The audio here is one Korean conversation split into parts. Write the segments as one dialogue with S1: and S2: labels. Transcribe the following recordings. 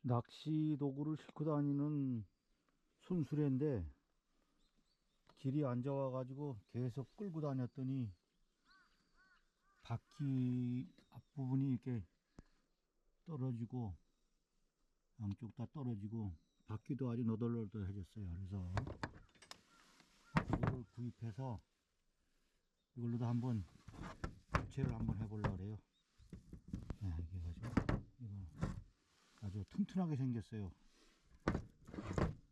S1: 낚시 도구를 싣고 다니는 손수레인데 길이 안 좋아가지고 계속 끌고 다녔더니 바퀴 앞부분이 이렇게 떨어지고 양쪽 다 떨어지고 바퀴도 아주 너덜너덜해졌어요. 그래서 이거를 구입해서 이걸로도 한번 교체를 한번 해보려고 그래요. 네, 이게 가지고 이거 아주 튼튼하게 생겼어요.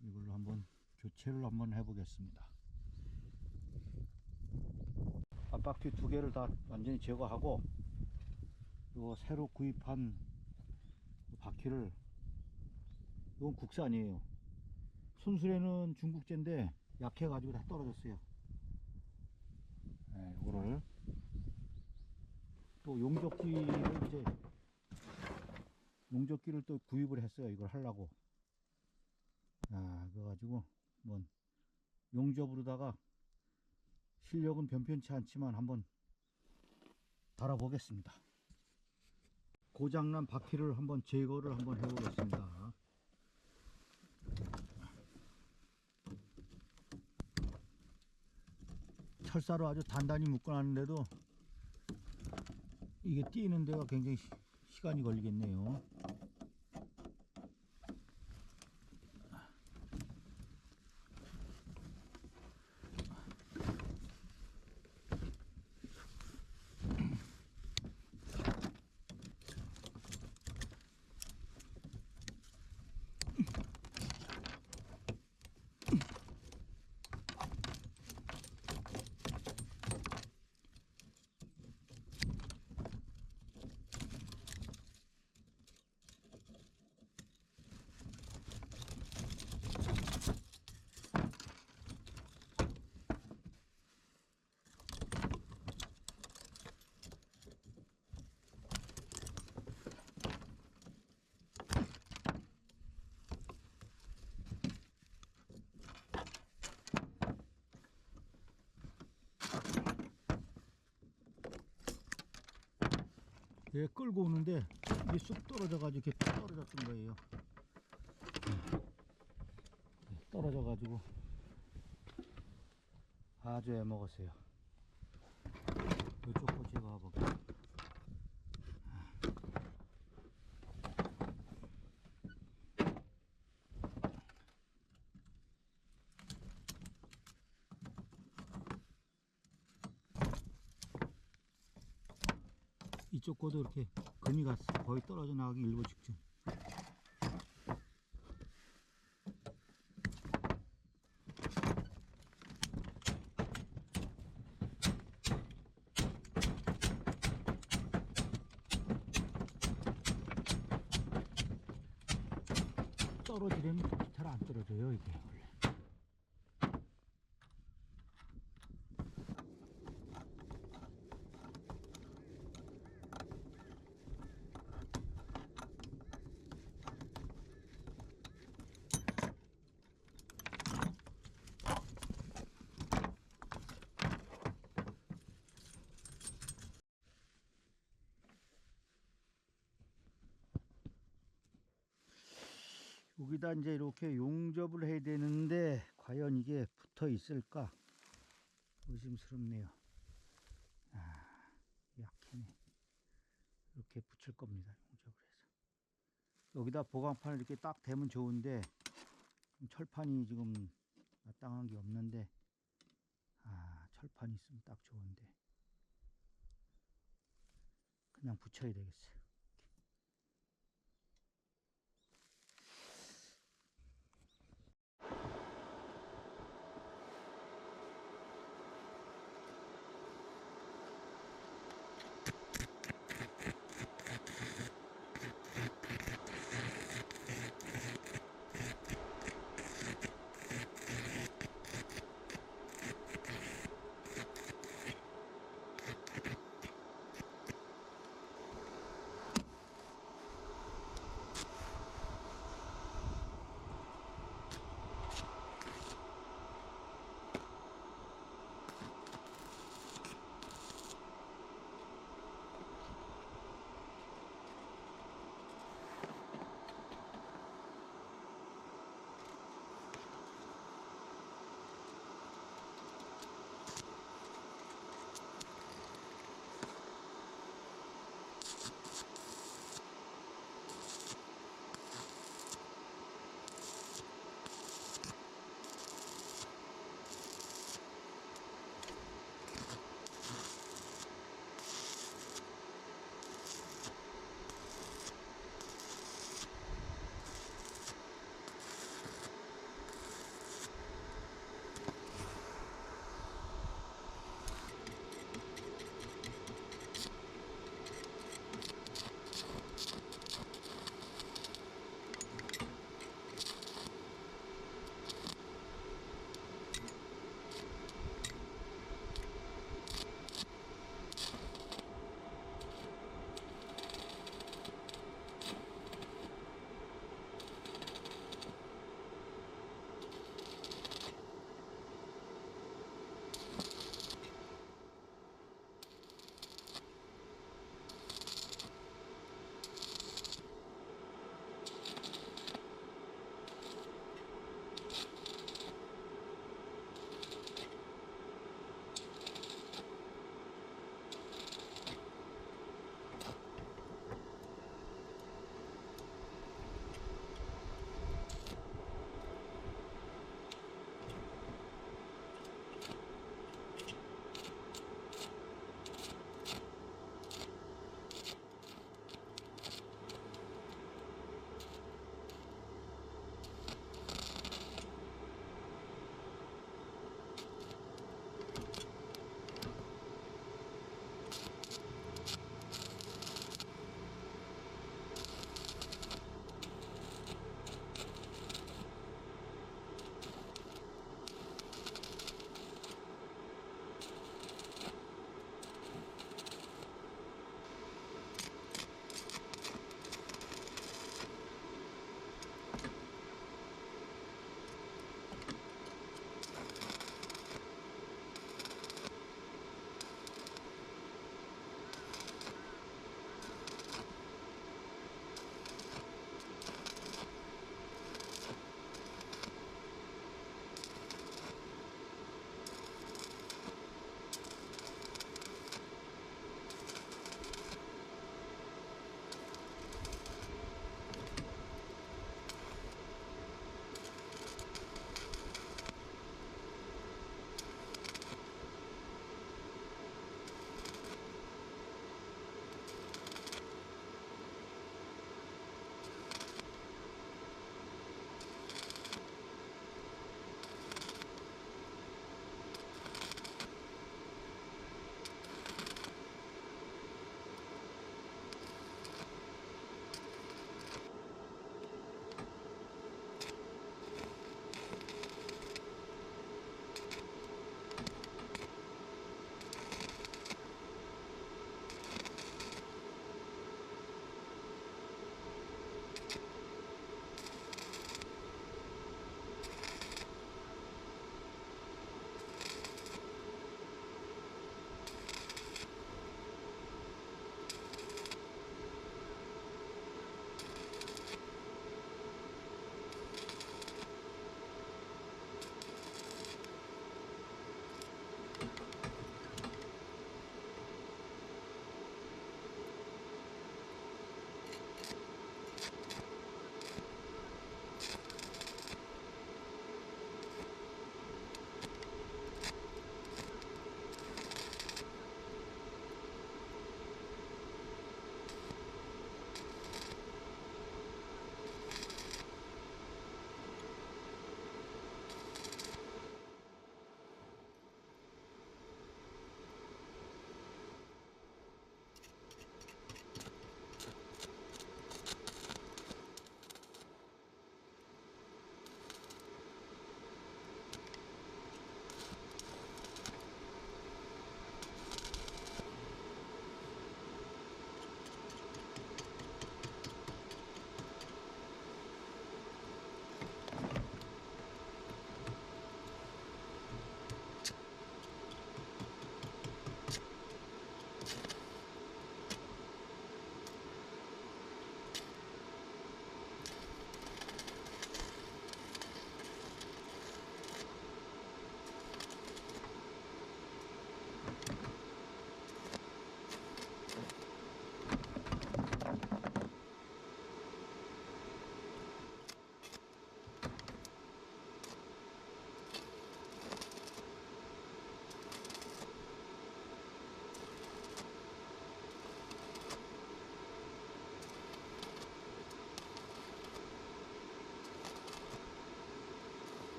S1: 이걸로 한번 교체를 한번 해보겠습니다. 앞바퀴 두 개를 다 완전히 제거하고 요 새로 구입한 바퀴를, 이건 국산이에요. 손수레는 중국제인데 약해가지고 다 떨어졌어요. 네, 이거를 또 용접기를 또 구입을 했어요. 이걸 하려고. 그래가지고 뭐 용접으로다가 실력은 변변치 않지만 한번 달아보겠습니다. 고장난 바퀴를 한번 제거를 한번 해보겠습니다. 철사로 아주 단단히 묶어놨는데도 이게 띄는 데가 굉장히 시간이 걸리겠네요. 얘 끌고 오는데 이게 쑥 떨어져가지고 이렇게 떨어졌던 거예요. 떨어져가지고 아주 애먹었어요. 이쪽 거 제가 볼게요. 이쪽 거도 이렇게 금이 갔어. 거의 떨어져 나가기 일보 직전. 떨어지려면 잘 안 떨어져요, 이게 원래. 여기다 이제 이렇게 용접을 해야 되는데 과연 이게 붙어 있을까 의심스럽네요. 약해네. 이렇게 붙일 겁니다. 용접을 해서 여기다 보강판을 이렇게 딱 대면 좋은데 철판이 지금 마땅한 게 없는데, 철판이 있으면 딱 좋은데 그냥 붙여야 되겠어요.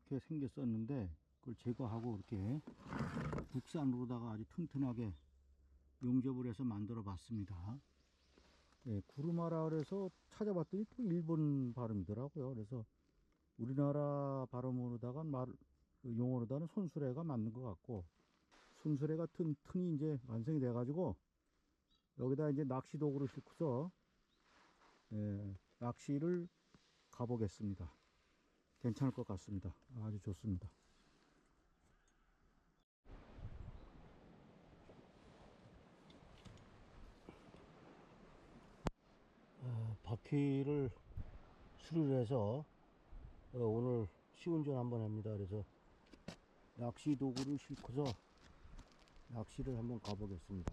S1: 이렇게 생겼었는데 그걸 제거하고 이렇게 국산으로다가 아주 튼튼하게 용접을 해서 만들어 봤습니다. 예, 구루마라 그래서 찾아봤더니 또 일본 발음이더라고요. 그래서 우리나라 발음으로다가 용어로다는 손수레가 맞는 것 같고, 손수레가 튼튼히 이제 완성이 돼 가지고 여기다 이제 낚시 도구를 싣고서 낚시를 가보겠습니다. 괜찮을 것 같습니다. 아주 좋습니다. 바퀴를 수리를 해서 오늘 시운전 한번 합니다. 그래서 낚시 도구를 싣고서 낚시를 한번 가보겠습니다.